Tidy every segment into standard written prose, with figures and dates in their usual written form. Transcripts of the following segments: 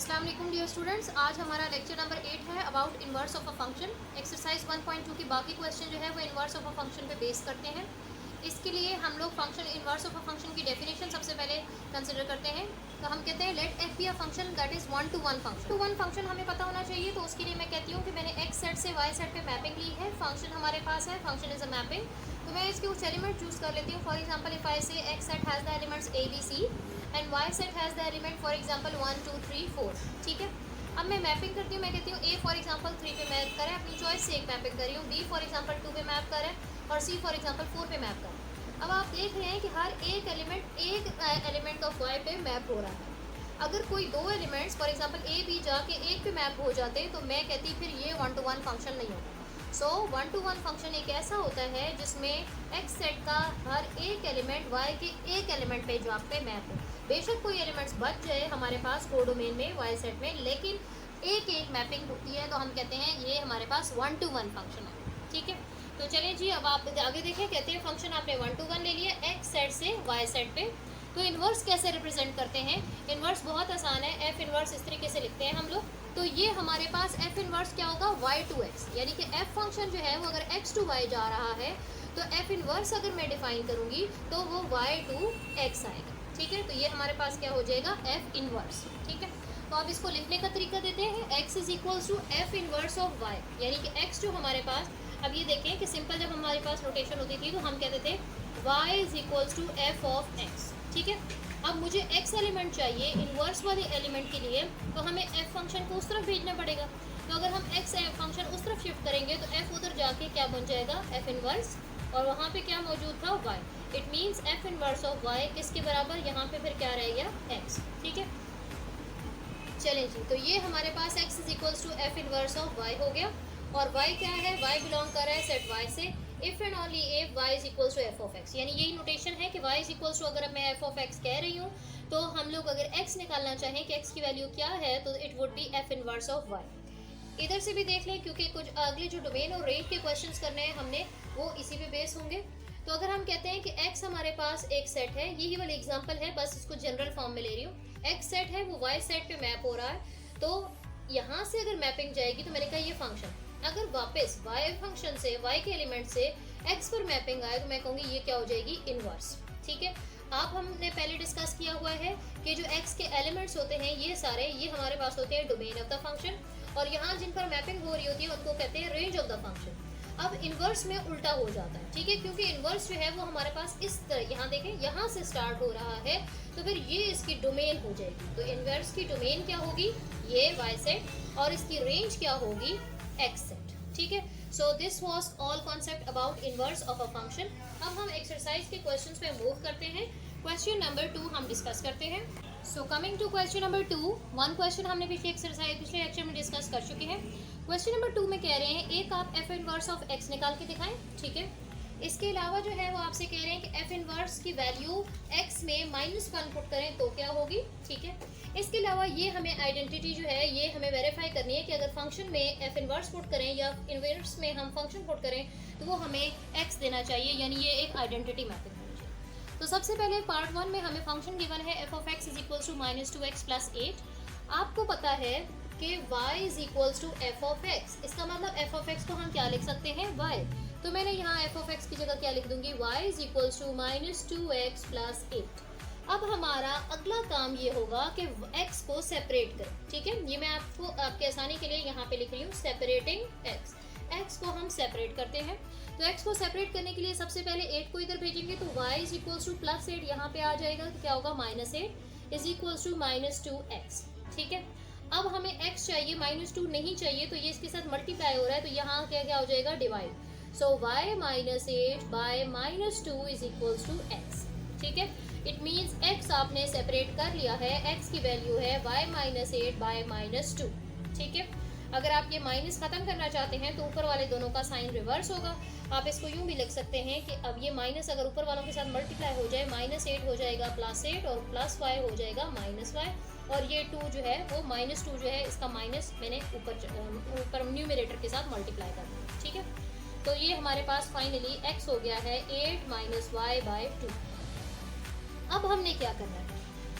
अस्सलाम वालेकुम dear students, आज हमारा लेक्चर नंबर 8 है about inverse of a function. Exercise 1.2 की बाकी क्वेश्चन जो है वो इन्वर्स ऑफ अ फंक्शन पे बेस करते हैं। इसके लिए हम लोग function inverse of a function की डेफिनेशन सबसे पहले कंसिडर करते हैं। तो हम कहते हैं let f be a function that is one to one function. To one function हमें पता होना चाहिए, तो उसके लिए मैं कहती हूँ कि मैंने एक्स सेट से वाई सेट पे मैपिंग ली है। फंक्शन हमारे पास है, फंक्शन इज अ मैपिंग। तो मैं इसके कुछ एलिमेंट चूज कर लेती हूँ। For example if I say X set has the elements A B C and Y set has the element for example 1 2 3 4। ठीक है, अब मैं मैपिंग करती हूँ। मैं कहती हूँ ए फॉर एग्जांपल 3 पे मैप करें, अपनी चॉइस से एक मैपिंग कर रही हूँ। बी फॉर एग्जांपल 2 पे मैप करें और सी फॉर एग्जांपल 4 पे मैप करें। अब आप देख रहे हैं कि हर एक एलिमेंट ऑफ वाई पे मैप हो रहा है। अगर कोई दो elements for example A B जाके एक पे मैप हो जाते तो मैं कहती फिर ये वन टू वन फंक्शन नहीं होता। So one to one function एक ऐसा होता है जिसमें एक्स सेट का हर एक एलिमेंट वाई के एक एलिमेंट पे जो आप पे मैप हो। बेशक कोई एलिमेंट्स बच जाए हमारे पास कोडोमेन में वाई सेट में, लेकिन एक एक मैपिंग होती है, तो हम कहते हैं ये हमारे पास वन टू वन फंक्शन है। ठीक है, तो चलिए जी, अब आप आगे देखें। कहते हैं फंक्शन आपने वन टू वन ले लिया एक्स सेट से वाई सेट पे, तो इन्वर्स कैसे रिप्रेजेंट करते हैं। इन्वर्स बहुत आसान है, एफ इन्वर्स इस तरीके से लिखते हैं हम लोग। तो ये हमारे पास एफ इन्वर्स क्या होगा, वाई टू एक्स, यानी कि एफ फंक्शन जो है वो अगर एक्स टू वाई जा रहा है तो एफ इन्वर्स अगर मैं डिफाइन करूंगी तो वो वाई टू एक्स आएगा। ठीक है, तो ये हमारे पास क्या हो जाएगा, एफ इन्वर्स। ठीक है, तो अब इसको लिखने का तरीका देते हैं। x is equals to f inverse of y, यानी कि x जो हमारे पास, अब ये देखें कि सिंपल जब हमारे पास नोटेशन होती थी तो हम कहते थे y is equals to f of x। ठीक है, अब मुझे x एलिमेंट चाहिए इन्वर्स वाले एलिमेंट के लिए, तो हमें f फंक्शन को उस तरफ भेजना पड़ेगा। तो अगर हम x फंक्शन उस तरफ शिफ्ट करेंगे तो f उधर जाके क्या बन जाएगा, f इनवर्स, और वहाँ पे क्या मौजूद था, y। It means f inverse of y किसके बराबर, यहाँ पे फिर क्या रह गया, x। ठीक है, चलें जी, तो ये हमारे पास x is equals to f inverse of y हो गया। और y क्या है, y बिलोंग कर रहा है सेट y से। If and only if y is equals to f of x, यानी यही नोटेशन है कि y इज इक्वल्स टू, अगर मैं एफ ऑफ x कह रही हूँ तो हम लोग अगर x निकालना चाहें कि x की वैल्यू क्या है, तो it would be F inverse of y। इधर से भी देख लें, क्योंकि कुछ अगले जो डोमेन और रेट के क्वेश्चंस करने हैं हमने, वो इसी पे बेस होंगे। तो अगर हम कहते हैं कि x हमारे पास एक सेट है, यही वाली एग्जांपल है, बस इसको जनरल फॉर्म में ले रही हूँ। x सेट है, वो y सेट पे मैप हो रहा है, तो यहाँ से अगर मैपिंग जाएगी तो मैंने कहा ये फंक्शन, अगर वापस y फंक्शन से y के एलिमेंट से x पर मैपिंग आए तो मैं कहूँगी ये क्या हो जाएगी, इनवर्स। ठीक है, आप हमने पहले डिस्कस किया हुआ है कि जो x के एलिमेंट्स होते हैं ये सारे, ये हमारे पास होते हैं डोमेन ऑफ द फंक्शन, और यहाँ जिन पर मैपिंग हो रही होती है उनको कहते हैं रेंज ऑफ द फंक्शन। अब इन्वर्स में उल्टा हो जाता है। ठीक है, क्योंकि इन्वर्स जो है वो हमारे पास इस तरह, यहाँ देखें, यहाँ से स्टार्ट हो रहा है, तो फिर ये इसकी डोमेन हो जाएगी। तो इन्वर्स की डोमेन क्या होगी, ये y सेट, और इसकी रेंज क्या होगी, x सेट। ठीक है, so this was all concept about inverse of a function. अब हम एक्सरसाइज के क्वेश्चंस पे मूव करते हैं। क्वेश्चन नंबर 2 हम डिस्कस करते हैं। So coming to question number 2, one question हमने पिछले लेक्चर में डिस्कस कर चुके हैं। क्वेश्चन नंबर 2 में कह रहे हैं एक आप एफ इनवर्स ऑफ x निकाल के दिखाएं। ठीक है, इसके अलावा जो है वो आपसे कह रहे हैं कि एफ इनवर्स की वैल्यू x में -1 पुट करें तो क्या होगी। ठीक है, इसके अलावा ये हमें आइडेंटिटी जो है ये हमें वेरीफाई करनी है कि अगर फंक्शन में एफ इनवर्स पुट करें या इनवर्स में हम फंक्शन पुट करें तो वो हमें x देना चाहिए, यानी ये एक आइडेंटिटी मैपिंग होनी चाहिए। तो सबसे पहले पार्ट 1 में हमें फंक्शन गिवन है f of x is equals to -2x + 8। आपको पता है कि y is equals to f of x, इसका मतलब एफ ऑफ एक्स को हम क्या लिख सकते हैं, y। तो मैंने यहाँ एफ ऑफ एक्स की जगह क्या लिख दूंगी, y is equals to -2x + 8। अब हमारा अगला काम ये होगा कि x को सेपरेट करें। ठीक है, ये मैं आपको आपके आसानी के लिए यहाँ पे लिख रही हूँ, सेपरेटिंग x को हम सेपरेट करते हैं। तो x को सेपरेट करने के लिए सबसे पहले 8 को इधर भेजेंगे, तो y इज इक्वल्स टू +8 यहाँ पे आ जाएगा, तो क्या होगा, -8 इज इक्वल्स टू -2x। ठीक है, अब हमें x चाहिए, -2 नहीं चाहिए, तो ये इसके साथ मल्टीप्लाई हो रहा है, तो यहाँ क्या क्या हो जाएगा, divide. So y -8 by -2 is equals to x। ठीक है, इट मीन्स x आपने सेपरेट कर लिया है, x की वैल्यू है y -8 बाय -2। ठीक है, अगर आप ये माइनस खत्म करना चाहते हैं तो ऊपर वाले दोनों का साइन रिवर्स होगा। आप इसको यूं भी लिख सकते हैं कि अब ये माइनस अगर ऊपर वालों के साथ मल्टीप्लाई हो जाए, -8 हो जाएगा +8 और +y हो जाएगा -y, और ये 2 जो है वो -2 जो है इसका माइनस मैंने ऊपर न्यूमरेटर के साथ मल्टीप्लाई कर दिया। ठीक है, तो ये हमारे पास फाइनली x हो गया है 8 - y/2। अब हमने क्या करना है,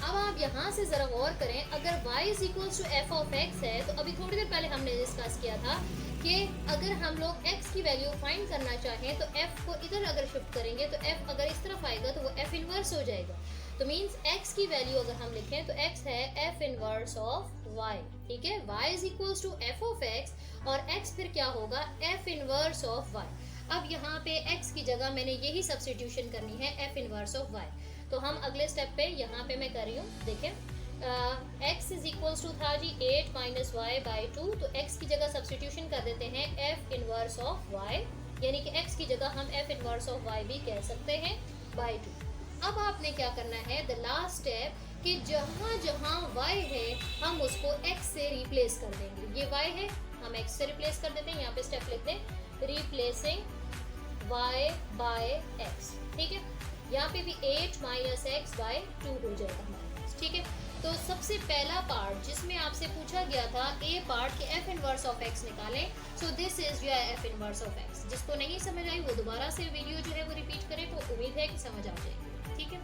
अब आप यहाँ से ज़रा गौर करें, अगर y is equals to f of x है, तो अभी थोड़ी देर पहले हमने डिस्कस किया था कि अगर हम लोग x की वैल्यू फाइंड करना चाहें तो f को इधर अगर शिफ्ट करेंगे तो f अगर इस तरफ आएगा तो वो f इनवर्स हो जाएगा। तो मीन्स x की वैल्यू अगर हम लिखें तो x है f इनवर्स ऑफ y, ठीक है। y is equals to f of x और x फिर क्या होगा, f इनवर्स ऑफ y। अब यहाँ पे x की जगह मैंने यही सब्स्टिट्यूशन करनी है, f इनवर्स ऑफ y। तो हम अगले स्टेप पे यहाँ पे मैं कर रही हूँ, देखें x इज इक्वल्स टू था जी 8 माइनस वाई बाई 2, तो x की जगह सब्स्टिट्यूशन कर देते हैं f इनवर्स ऑफ y, यानी कि x की जगह हम f इनवर्स ऑफ y भी कह सकते हैं बाई 2। अब आपने क्या करना है, द लास्ट स्टेप, कि जहाँ जहाँ y है हम उसको x से रिप्लेस कर देंगे। ये y है, हम x से रिप्लेस कर देते हैं, यहाँ पे स्टेप लिखते हैं रिप्लेसिंग y बाय x, ठीक है। यहाँ पे भी 8 माइनस एक्स बाई 2 हो जाएगा हमारे पास, ठीक है। तो सबसे पहला पार्ट जिसमें आपसे पूछा गया था ए पार्ट के एफ इनवर्स ऑफ एक्स निकालें, so this is your F inverse of x. जिसको नहीं समझ आई वो दोबारा से वीडियो जो है वो रिपीट करे, तो उम्मीद है कि समझ आ जाएगी, ठीक है।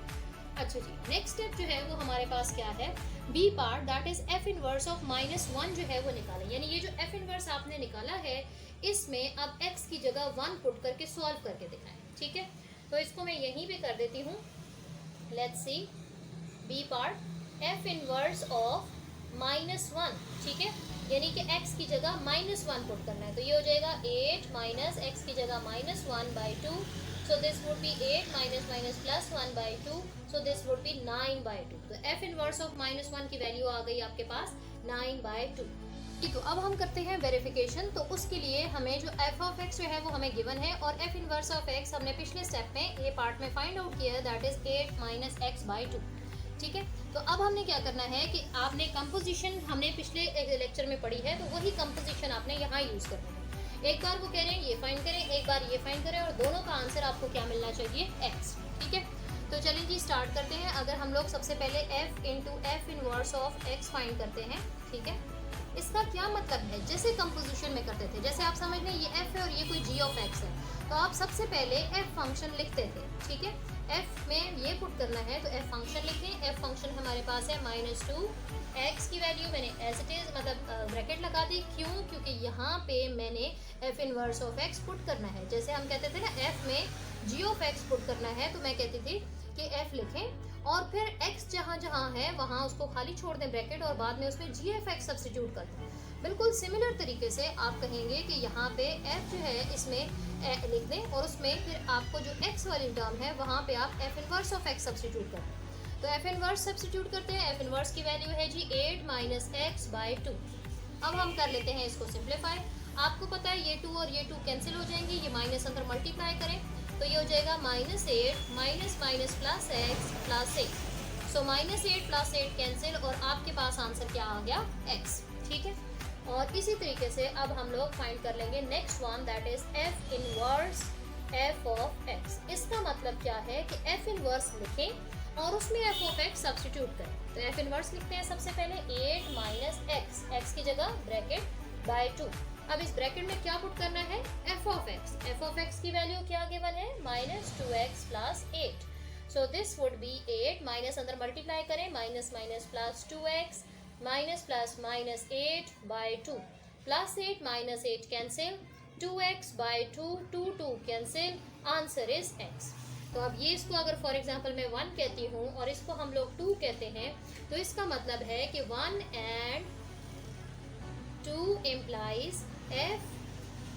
अच्छा जी, नेक्स्ट स्टेप जो है वो हमारे पास क्या है, B part, that is f inverse of -1 जो है वो निकालें। यानी ये जो एफ इनवर्स आपने निकाला है इसमें अब एक्स की जगह 1 पुट करके सॉल्व करके दिखाएं, ठीक है। तो इसको मैं यहीं पे कर देती हूँ, let's see B part f inverse of -1, ठीक है। यानी कि x की जगह -1 पुट करना है, तो ये हो जाएगा 8 माइनस एक्स की जगह -1 by 2, so this would B 8 minus minus plus 1 by 2, so this would B 9 by 2। तो f इनवर्स ऑफ -1 की वैल्यू आ गई आपके पास 9 बाई 2। ठीक, तो अब हम करते हैं वेरिफिकेशन। तो उसके लिए हमें जो f ऑफ x जो है वो हमें गिवन है, और f इनवर्स ऑफ x हमने पिछले स्टेप में ये पार्ट में फाइंड आउट किया है, that is 8 minus x by 2, ठीक है। तो अब हमने क्या करना है कि आपने कंपोजिशन हमने पिछले लेक्चर में पढ़ी है, तो वही कंपोजिशन आपने यहाँ यूज़ करना है। एक बार वो कह रहे हैं ये फाइंड करें, एक बार ये फाइंड करें, और दोनों का आंसर आपको क्या मिलना चाहिए, x, ठीक है। तो चलिए जी स्टार्ट करते हैं। अगर हम लोग सबसे पहले f into F inverse of x find करते हैं, ठीक है। इसका क्या मतलब है, जैसे कंपोजिशन में करते थे, जैसे आप समझ लें ये f है और ये कोई g ऑफ x है, तो आप सबसे पहले f फंक्शन लिखते थे, ठीक है। f में ये पुट करना है तो f फंक्शन लिखें। f फंक्शन हमारे पास है -2, x की वैल्यू मैंने एज इट इज़ मतलब ब्रैकेट लगा दी, क्यों, क्योंकि यहाँ पे मैंने f inverse of x put करना है। जैसे हम कहते थे ना f में g ऑफ x पुट करना है, तो मैं कहती थी कि f लिखें और फिर x जहाँ जहाँ है वहाँ उसको खाली छोड़ दें ब्रैकेट, और बाद में उसमें जी एफ एक्स सब्सटीट्यूट कर दें। बिल्कुल सिमिलर तरीके से आप कहेंगे कि यहाँ पे f जो है इसमें लिख दें, और उसमें फिर आपको जो x वाली टर्म है वहाँ पे आप f inverse of x substitute कर दें। तो f इनवर्स सब्सटीट्यूट करते हैं, f इनवर्स की वैल्यू है जी 8 माइनस एक्स बाई 2। अब हम कर लेते हैं इसको सिंप्लीफाई। आपको पता है ये 2 और ये 2 कैंसिल हो जाएंगे, ये माइनस अंदर मल्टीप्लाई करें तो ये हो जाएगा -8 minus minus plus x plus 8, सो -8 प्लस 8 कैंसिल, और आपके पास आंसर क्या आ गया, x, ठीक है। और इसी तरीके से अब हम लोग फाइंड कर लेंगे next one, that is f inverse f of x। इसका मतलब क्या है कि f इनवर्स लिखें और उसमें f ऑफ x सब्सटीट्यूट करें। तो f इनवर्स लिखते हैं सबसे पहले 8 माइनस x की जगह ब्रैकेट बाई 2। अब इस ब्रैकेट में क्या पुट करना है, f ऑफ x की वैल्यू क्या गिवन है, -2x plus 8, so this would B 8, minus अंदर मल्टीप्लाई करें, minus minus plus 2x, minus plus minus 8 by 2, plus 8 minus 8 cancel, 2x by 2, 2 cancel, answer is x। तो अब ये इसको अगर फॉर एग्जांपल मैं 1 कहती हूँ और इसको हम लोग 2 कहते हैं, तो इसका मतलब है कि 1 and 2 implies f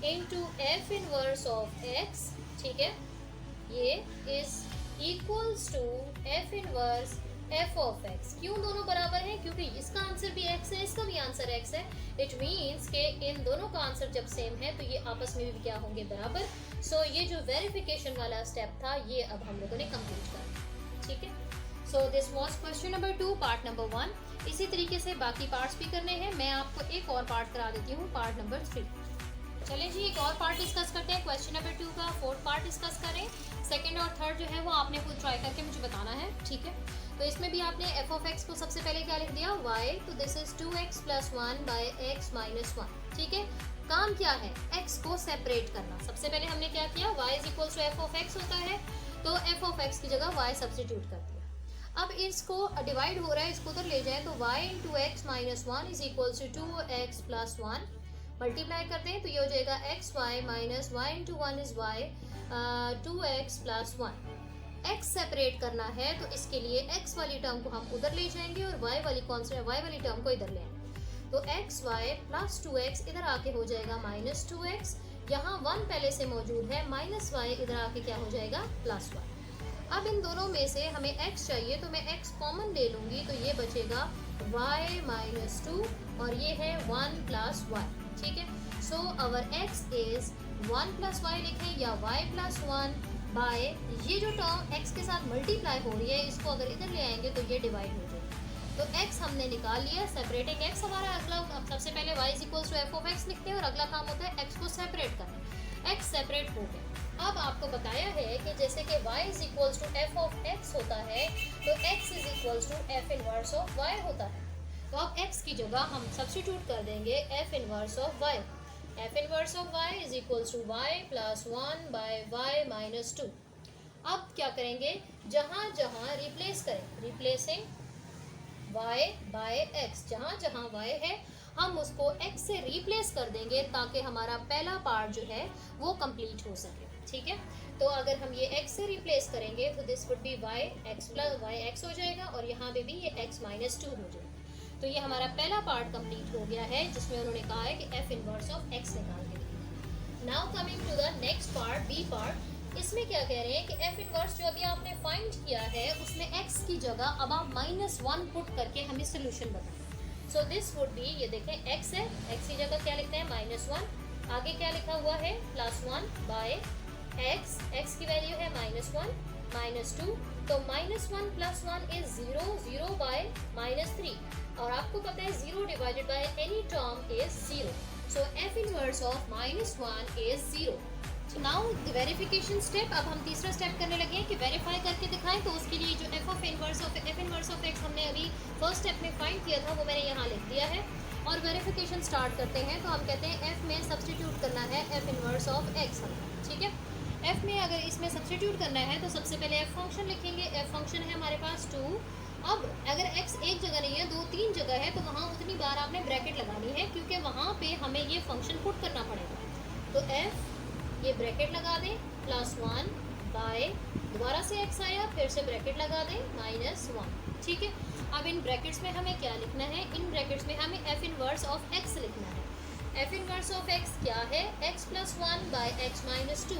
into f inverse of x, ठीक है, ये is equals to f inverse f of x। क्यों दोनों बराबर हैं, क्योंकि इसका आंसर भी x है, इसका भी आंसर x है। इट मीन्स कि इन दोनों का आंसर जब सेम है तो ये आपस में भी क्या होंगे, बराबर। सो ये जो वेरिफिकेशन वाला स्टेप था ये अब हम लोगों ने कंप्लीट कर दिया, ठीक है। So this was question number 2 part number 1। इसी तरीके से बाकी पार्ट्स भी करने हैं। मैं आपको एक और पार्ट करा देती हूँ, पार्ट नंबर 3। चलिए जी एक और पार्ट डिस्कस करते हैं, क्वेश्चन नंबर 2 का 4th पार्ट डिस्कस करें। सेकंड और थर्ड जो है वो आपने खुद ट्राई करके मुझे बताना है, ठीक है। तो इसमें भी आपने f ऑफ x को सबसे पहले क्या लिख दिया, y, तो this is 2x plus 1 by x minus 1, ठीक है। काम क्या है, x को सेपरेट करना। सबसे पहले हमने क्या किया, y is equal to f of x होता है, तो f ऑफ x की जगह y सब्सटीट्यूट कर दिया। अब इसको डिवाइड हो रहा है, इसको उधर ले जाएं तो y into x minus one is equal to 2x plus one. Multiply करते हैं तो ये हो जाएगा x y minus y into one is y, 2x plus one. x separate करना है तो इसके लिए x वाली टर्म को हम उधर ले जाएंगे और y वाली कॉन्स्टेंट y वाली टर्म को इधर ले आएंगे। तो एक्स वाई प्लस 2x इधर आके हो जाएगा माइनस 2x, यहाँ 1 पहले से मौजूद है, माइनस वाई इधर आके क्या हो जाएगा प्लस वाई। अब इन दोनों में से हमें x चाहिए तो मैं x कॉमन ले लूँगी तो ये बचेगा y माइनस 2 और ये है 1 प्लस वाई। ठीक है, so our x is 1 plus y लिखें या y प्लस 1 बाय ये जो टर्म x के साथ मल्टीप्लाई हो रही है इसको अगर इधर ले आएंगे तो ये डिवाइड हो जाएगी। तो x हमने निकाल लिया, सेपरेटिंग x हमारा अगला। अब सबसे पहले y is equals to f of x लिखते हैं और अगला काम होता है x को सेपरेट करना। x सेपरेट हो गया। अब आपको बताया है कि जैसे कि y is equals to f of x होता है तो x is equals to f inverse of y होता है। तो अब x की जगह हम सब्स्टिट्यूट कर देंगे f inverse of y। F inverse of y is equals to y plus 1 by y minus 2। अब क्या करेंगे, जहाँ जहाँ रिप्लेस करें, रिप्लेसिंग y बाय x, जहाँ जहाँ y है हम उसको x से रिप्लेस कर देंगे ताकि हमारा पहला पार्ट जो है वो कंप्लीट हो सके। ठीक है, तो अगर हम ये x से रिप्लेस करेंगे तो this would B y x plus y x हो जाएगा और यहाँ पे भी ये x माइनस 2 हो जाएगा। तो ये हमारा पहला पार्ट कंप्लीट हो गया है जिसमें उन्होंने कहा है कि f इनवर्स ऑफ x निकाल के। Now coming to the next part, B part. इसमें क्या कह रहे हैं कि f इनवर्स जो अभी आपने फाइंड किया है उसमें x की जगह अब आप -1 पुट करके हमें सोल्यूशन बताएं। सो दिस वुड बी, ये देखें x है, x की जगह क्या लिखते हैं -1, आगे क्या लिखा हुआ है +1 बाय x की वैल्यू है -1 -2, तो -1 प्लस 1 इज 0, 0 बाय -3 और आपको पता है 0 divided by any term is 0, so f inverse of -1 is 0। Now the verification step. अब हम तीसरा स्टेप करने लगे हैं कि वेरीफाई करके दिखाएं, तो उसके लिए जो f इनवर्स ऑफ x हमने अभी फर्स्ट स्टेप में फाइंड किया था वो मैंने यहाँ लिख दिया है और वेरिफिकेशन स्टार्ट करते हैं। तो हम कहते हैं f में सब्सटीट्यूट करना है f इनवर्स ऑफ x हमें। ठीक है, f में अगर इसमें सब्सटीट्यूट करना है तो सबसे पहले f फंक्शन लिखेंगे। f फंक्शन है हमारे पास 2। अब अगर x एक जगह नहीं है, 2-3 जगह है, तो वहाँ उतनी बार आपने ब्रैकेट लगानी है क्योंकि वहाँ पे हमें ये फंक्शन पुट करना पड़ेगा। तो f ये ब्रैकेट लगा दें +1 बाय, दोबारा से x आया, फिर से ब्रैकेट लगा दें -1। ठीक है, अब इन ब्रैकेट्स में हमें क्या लिखना है, इन ब्रैकेट्स में हमें f इनवर्स ऑफ x लिखना है। f इनवर्स ऑफ x क्या है, x plus 1 by x minus 2,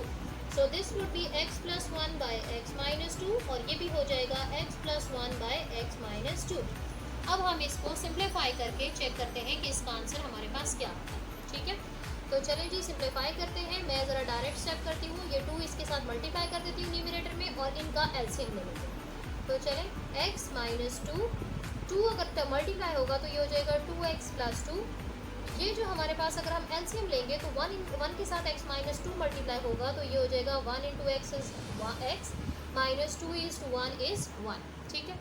so this would be x plus 1 by x minus 2 और ये भी हो जाएगा x plus 1 by x minus 2। अब हम इसको सिंप्लीफाई करके चेक करते हैं कि इसका आंसर हमारे पास क्या आता है। ठीक है, तो चलिए जी सिंप्लीफाई करते हैं। मैं ज़रा डायरेक्ट स्टेप करती हूँ, ये 2 इसके साथ मल्टीप्लाई कर देती हूँ न्यूमरेटर में और इनका एलसीएम ले लेते हैं। तो चलें x माइनस 2 अगर मल्टीप्लाई होगा तो ये हो जाएगा 2x प्लस 2। ये जो हमारे पास अगर हम एलसीएम लेंगे तो 1 के साथ x माइनस 2 मल्टीप्लाई होगा तो ये हो जाएगा 1 into x is x minus 2 is to 1 is 1। ठीक है,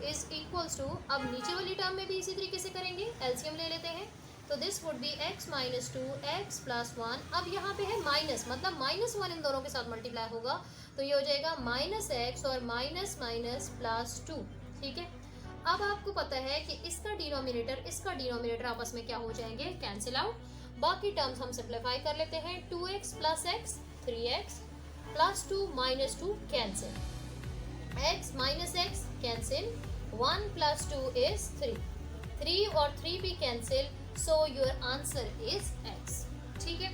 इज इक्वल्स टू, अब नीचे वाली टर्म में भी इसी तरीके से करेंगे, एलसीएम ले लेते हैं। तो this would be x minus 2 x plus 1। अब यहाँ पे है माइनस, मतलब -1 इन दोनों के साथ मल्टीप्लाई होगा तो ये हो जाएगा -x और माइनस माइनस प्लस 2। ठीक है, अब आपको पता है कि इसका डिनोमिनेटर आपस में क्या हो जाएंगे, कैंसिल आउट। बाकी टर्म्स हम सिंप्लीफाई कर लेते हैं। 2x plus x 3x plus 2 minus 2 cancel, x minus x cancel, 1 plus 2 is 3 और 3 भी cancel, so your answer is x। ठीक है,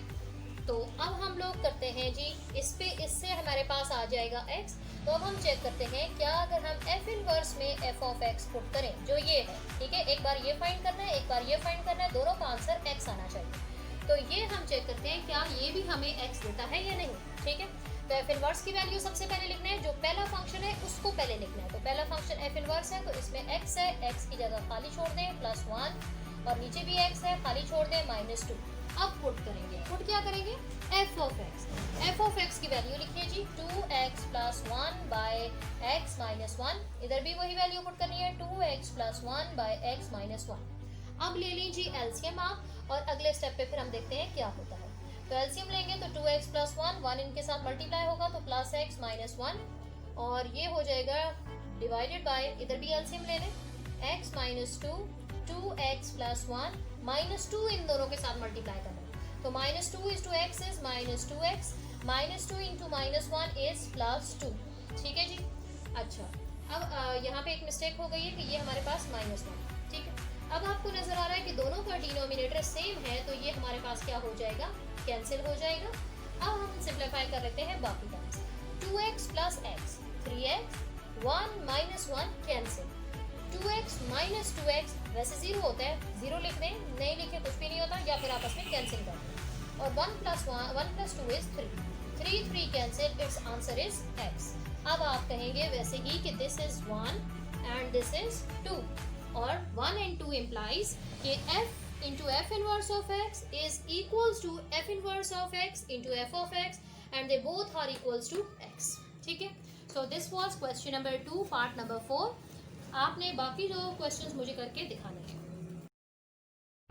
तो अब हम लोग करते हैं जी इससे हमारे पास आ जाएगा x। तो अब हम चेक करते हैं क्या अगर हम f इनवर्स में f ऑफ x पुट करें जो ये है। ठीक है, एक बार ये फाइंड करना है, एक बार ये फाइंड करना है, दोनों का आंसर x आना चाहिए। तो ये हम चेक करते हैं क्या ये भी हमें x देता है या नहीं। ठीक है, तो f इनवर्स की वैल्यू सबसे पहले लिखना है, जो पहला फंक्शन है उसको पहले लिखना है। तो पहला फंक्शन f इनवर्स है तो इसमें x है, x की जगह खाली छोड़ दें +1 और नीचे भी x है, खाली छोड़ दें -2। अब पुट करेंगे, पुट क्या करेंगे, f ऑफ x की वैल्यू लिखिए जी 2x plus 1 by x minus 1। इधर भी वही वैल्यू पुट करनी है 2x plus 1 by x minus 1। अब ले लीजिए एलसीएम आप और अगले स्टेप पे फिर हम देखते हैं क्या होता है। तो एलसीएम लेंगे तो 2x प्लस 1 इनके साथ मल्टीप्लाई होगा तो प्लस x माइनस 1 और ये हो जाएगा डिवाइडेड बाय, इधर भी एलसीएम ले लें, x minus 2, 2x plus 1 minus 2 इन दोनों के साथ मल्टीप्लाई करना है। तो minus 2 is two x is minus 2x, minus 2 into minus 1 is plus 2। ठीक है जी। अच्छा, अब यहाँ पे एक मिस्टेक हो गई है कि ये हमारे पास माइनस 1। ठीक है, अब आपको नजर आ रहा है कि दोनों का डिनोमिनेटर सेम है, तो ये हमारे पास क्या हो जाएगा, कैंसिल हो जाएगा। अब हम सिंप्लीफाई कर लेते हैं बाकी terms. 2x plus x, 3x, 1 minus 1 cancel, 2x minus 2x वैसे 0 होता है, 0 लिख दें, नहीं लिखे कुछ भी नहीं होता, या फिर आपस में कैंसिल कर दें। और 1 plus 2 is 3, 3 cancel, it's answer is x। अब आप कहेंगे वैसे ही कि this is 1 and this is 2, और 1 and 2 implies कि f into f inverse of x is equals to f inverse of x into f of x, and they both are equals to x। ठीक है, so this was question number 2 part number 4। आपने बाकी जो questions मुझे करके दिखाने